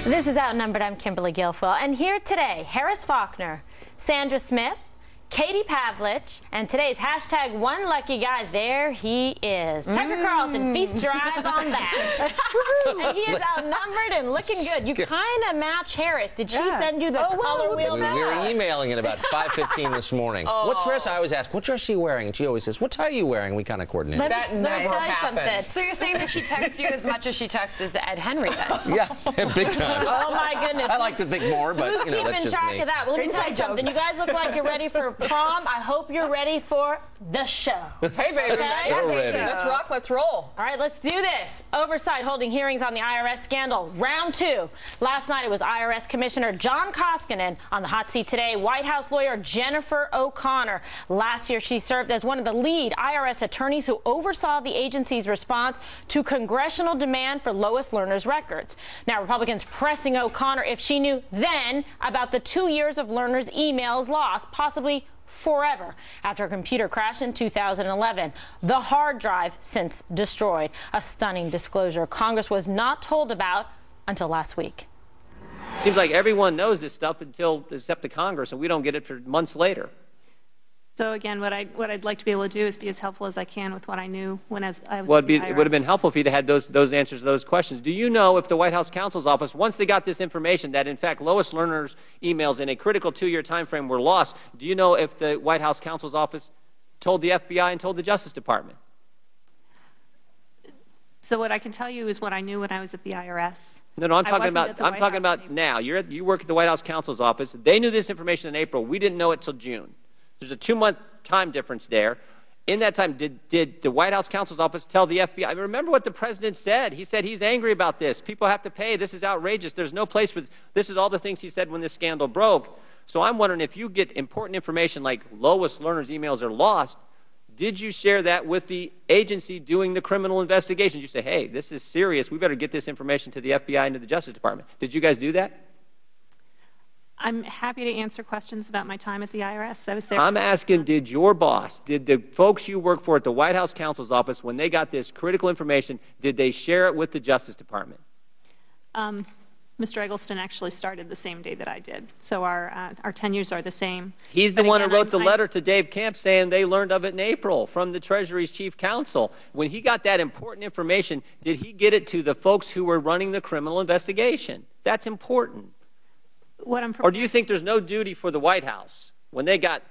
This is Outnumbered. I'm Kimberly Guilfoyle, and here today, Harris Faulkner, Sandra Smith, Katie Pavlich, and today's hashtag one lucky guy, there he is. Tucker Carlson, feast your eyes on that. And he is outnumbered and looking good. You kind of match Harris. Did she send you the color wheel? We were emailing at about 5:15 this morning. What dress? I always ask, what dress are you wearing? And she always says, what tie are you wearing? We kind of coordinate. Let me tell you something. So you're saying that she texts you as much as she texts Ed Henry then? Yeah, big time. Oh my goodness. I like to think more, but Who's you know, that's just keeping track me. of that? Well, let me tell you something. You guys look like you're ready for prom. I hope you're ready for the show. Hey, baby. So ready. Let's rock, let's roll. All right, let's do this. Oversight holding hearings on the IRS scandal. Round 2. Last night it was IRS Commissioner John Koskinen on the hot seat today. White House lawyer Jennifer O'Connor. Last year she served as one of the lead IRS attorneys who oversaw the agency's response to congressional demand for Lois Lerner's records. Now Republicans pressing O'Connor if she knew then about the 2 years of Lerner's emails lost, possibly forever, after a computer crash in 2011. The hard drive since destroyed. A stunning disclosure Congress was not told about until last week. Seems like everyone knows this stuff except the Congress, and we don't get it for months later. So again, what I'd like to be able to do is be as helpful as I can with what I knew when I was Well, at the it would have been helpful if you'd had those answers to those questions. Do you know if the White House counsel's office, once they got this information that, in fact, Lois Lerner's emails in a critical 2-year time frame were lost, do you know if the White House counsel's office told the FBI and told the Justice Department? So what I can tell you is what I knew when I was at the IRS. No, I'm talking about now. You work at the White House counsel's office. They knew this information in April. We didn't know it till June. There's a 2-month time difference there. In that time, did the White House counsel's office tell the FBI? I mean, remember what the president said. He said he's angry about this. People have to pay. This is outrageous. There's no place for this. This is all the things he said when this scandal broke. So I'm wondering if you get important information like Lois Lerner's emails are lost, did you share that with the agency doing the criminal investigations? You say, hey, this is serious. We better get this information to the FBI and to the Justice Department. Did you guys do that? I'm happy to answer questions about my time at the IRS. I was there. I'm asking, did your boss, did the folks you work for at the White House counsel's office, when they got this critical information, did they share it with the Justice Department? Mr. Eggleston actually started the same day that I did, so our tenures are the same. He's the one who wrote the letter to Dave Camp saying they learned of it in April from the Treasury's chief counsel. When he got that important information, did he get it to the folks who were running the criminal investigation? That's important. Or do you think there's no duty for the White House when they got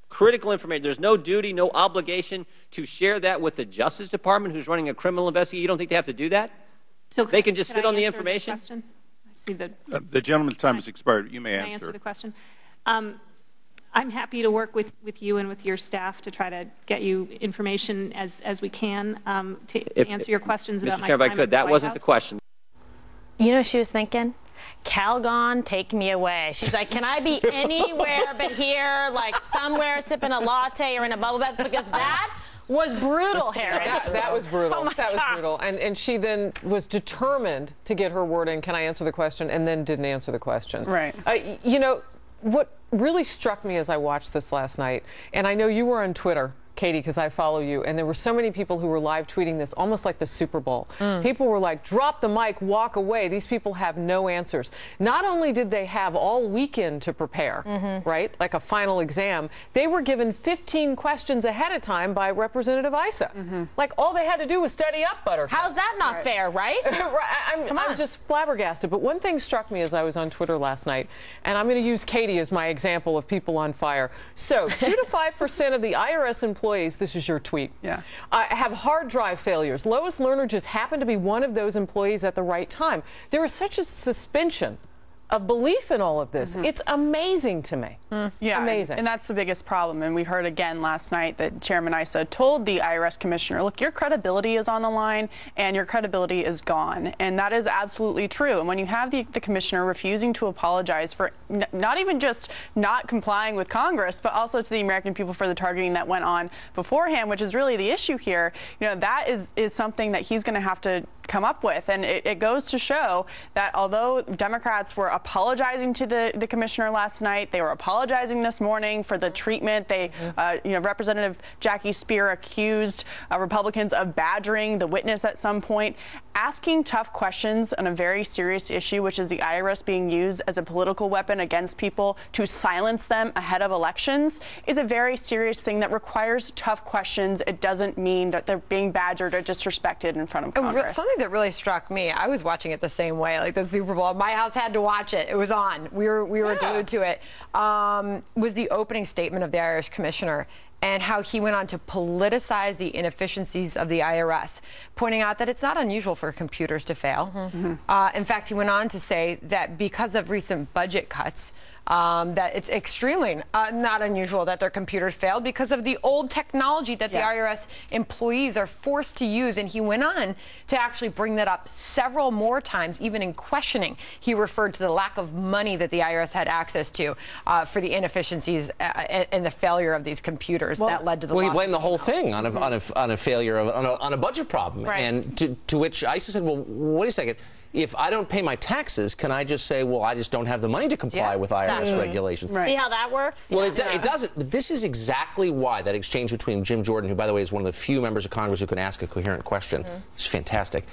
critical information? There's no duty, no obligation to share that with the Justice Department who's running a criminal investigation? You don't think they have to do that? So they can just sit on the information? I see the gentleman's time has expired. You may answer. Can I answer the question? I'm happy to work with you and with your staff to try to get you information as we can to answer your questions about my time at the White House. Mr. Chairman, if I could, that wasn't the question. You know what she was thinking? Calgon, take me away. She's like, can I be anywhere but here, like somewhere sipping a latte or in a bubble bath? Because that was brutal, Harris. That was brutal. Oh my that was gosh. brutal. And she then was determined to get her word in, can I answer the question, and then didn't answer the question. Right. You know, what really struck me as I watched this last night, and I know you were on Twitter, Katie, because I follow you, and there were so many people who were live tweeting this almost like the Super Bowl. People were like, drop the mic, walk away. These people have no answers. Not only did they have all weekend to prepare, right, like a final exam, they were given 15 questions ahead of time by Representative Issa. Like, all they had to do was study up, Buttercup. How's that not fair, right? I'm just flabbergasted. But one thing struck me as I was on Twitter last night, and I'm going to use Katie as my example of people on fire. So 2 to 5% of the IRS employees, this is your tweet, have hard drive failures. Lois Lerner just happened to be one of those employees at the right time. There is such a suspension of belief in all of this. It's amazing to me. Yeah, amazing. And that's the biggest problem. And we heard again last night that Chairman Issa told the IRS commissioner, look, your credibility is on the line and your credibility is gone. And that is absolutely true. And when you have the commissioner refusing to apologize for not even just not complying with Congress, but also to the American people for the targeting that went on beforehand, which is really the issue here, you know, that is something that he's going to have to come up with. And it goes to show that although Democrats were apologizing to the commissioner last night, they were apologizing this morning for the treatment. They, Representative Jackie Spear accused Republicans of badgering the witness at some point. Asking tough questions on a very serious issue, which is the IRS being used as a political weapon against people to silence them ahead of elections, is a very serious thing that requires tough questions. It doesn't mean that they're being badgered or disrespected in front of Congress. Something that really struck me, I was watching it the same way, like the Super Bowl. My house had to watch it. It was on. We were glued to it. Was the opening statement of the Irish commissioner and how he went on to politicize the inefficiencies of the IRS, pointing out that it's not unusual for computers to fail. In fact, he went on to say that because of recent budget cuts, that it's extremely not unusual that their computers failed because of the old technology that the IRS employees are forced to use. And he went on to actually bring that up several more times, even in questioning. He referred to the lack of money that the IRS had access to for the inefficiencies and the failure of these computers that led to the loss. Well, he blamed the whole thing on a failure on a budget problem. Right. And to which ISIS said, well, wait a second. If I don't pay my taxes, can I just say, well, I just don't have the money to comply with IRS regulations? See how that works? Well, it doesn't. But this is exactly why that exchange between Jim Jordan, who, by the way, is one of the few members of Congress who can ask a coherent question, is fantastic,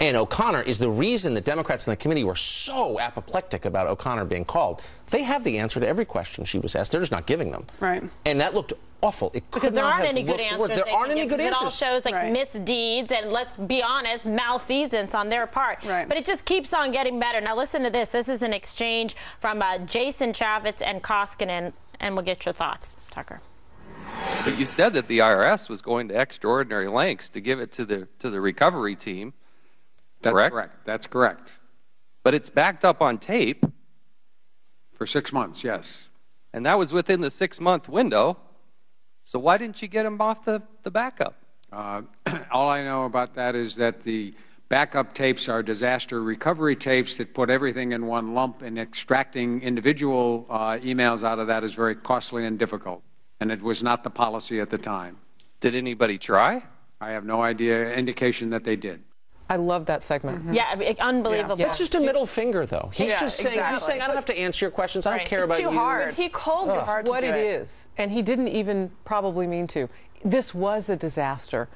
and O'Connor is the reason that Democrats in the committee were so apoplectic about O'Connor being called. They have the answer to every question she was asked. They're just not giving them. Right. And that looked awful. It because there aren't any good answers. There aren't any good answers. It all shows like misdeeds and, let's be honest, malfeasance on their part. Right. But it just keeps on getting better. Now listen to this. This is an exchange from Jason Chaffetz and Koskinen, and we'll get your thoughts. Tucker. But you said that the IRS was going to extraordinary lengths to give it to the recovery team. That's correct. That's correct. But it's backed up on tape. For 6 months, yes. And that was within the 6-month window. So why didn't you get him off the backup? All I know about that is that the backup tapes are disaster recovery tapes that put everything in one lump, and extracting individual emails out of that is very costly and difficult. And it was not the policy at the time. Did anybody try? I have no indication that they did. I love that segment. Yeah, unbelievable. That's just a middle finger, though. He's just saying, he's saying, I don't have to answer your questions. I don't care about you. It's too hard. But he called it what it is, and he didn't even probably mean to. This was a disaster.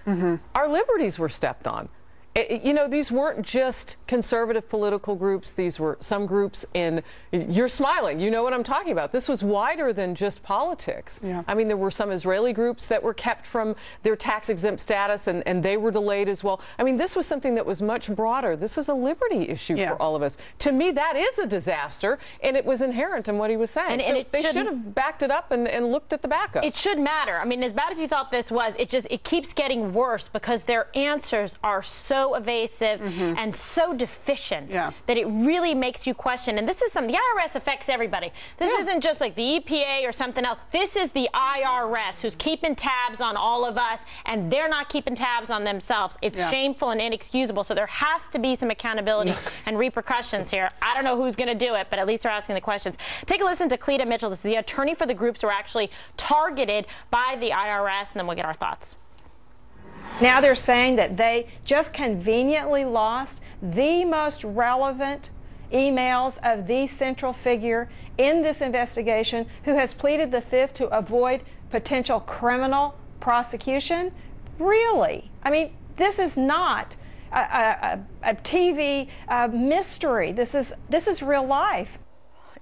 Our liberties were stepped on. These weren't just conservative political groups. These were some groups you're smiling, you know what I'm talking about. This was wider than just politics. Yeah. I mean, there were some Israeli groups that were kept from their tax-exempt status, and they were delayed as well. I mean, this was something that was much broader. This is a liberty issue for all of us. To me, that is a disaster, and it was inherent in what he was saying. And they should have backed it up and looked at the backup. It should matter. I mean, as bad as you thought this was, it keeps getting worse because their answers are so evasive and so deficient that it really makes you question. And this is the IRS affects everybody. This isn't just like the EPA or something else. This is the IRS who's keeping tabs on all of us, and they're not keeping tabs on themselves. It's shameful and inexcusable. So there has to be some accountability and repercussions here. I don't know who's going to do it, but at least they're asking the questions. Take a listen to Cleta Mitchell. This is the attorney for the groups who are actually targeted by the IRS, and then we'll get our thoughts. Now they're saying that they just conveniently lost the most relevant emails of the central figure in this investigation, who has pleaded the Fifth to avoid potential criminal prosecution. Really? I mean, this is not a TV mystery. This is real life.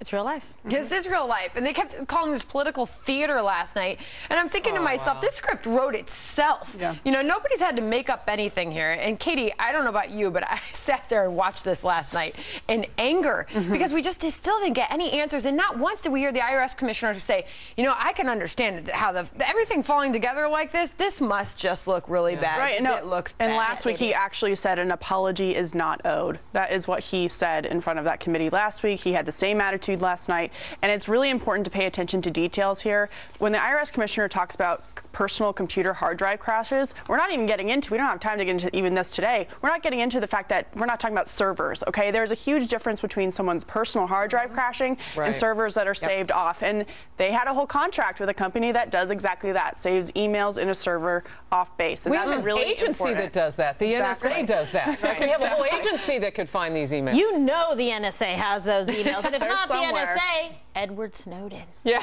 It's real life. This is real life. And they kept calling this political theater last night. And I'm thinking to myself, this script wrote itself. Nobody's had to make up anything here. And Katie, I don't know about you, but I sat there and watched this last night in anger because we just still didn't get any answers. And not once did we hear the IRS commissioner say, I can understand how everything falling together like this must just look really bad. Right. No, it looks bad. And last week he actually said an apology is not owed. That is what he said in front of that committee last week. He had the same attitude last night. And it's really important to pay attention to details here. When the IRS commissioner talks about personal computer hard drive crashes, we're not even getting into, we don't have time to get into even this today, we're not getting into the fact that we're not talking about servers, okay? There's a huge difference between someone's personal hard drive crashing and servers that are saved off. And they had a whole contract with a company that does exactly that, saves emails in a server off base. And we that's have really an agency important. that does that. The NSA does that. We have a whole agency that could find these emails. You know the NSA has those emails. And if not somewhere. the NSA, Edward Snowden. Yeah.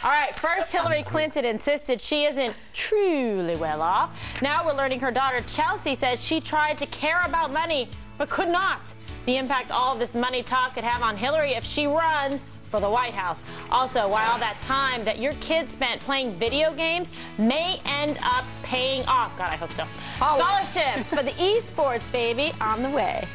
All right, first Hillary Clinton insisted she isn't truly well off. Now we're learning her daughter Chelsea says she tried to care about money but could not. The impact all of this money talk could have on Hillary if she runs for the White House. Also, why all that time that your kids spent playing video games may end up paying off. God, I hope so. Scholarships for the esports, baby, on the way.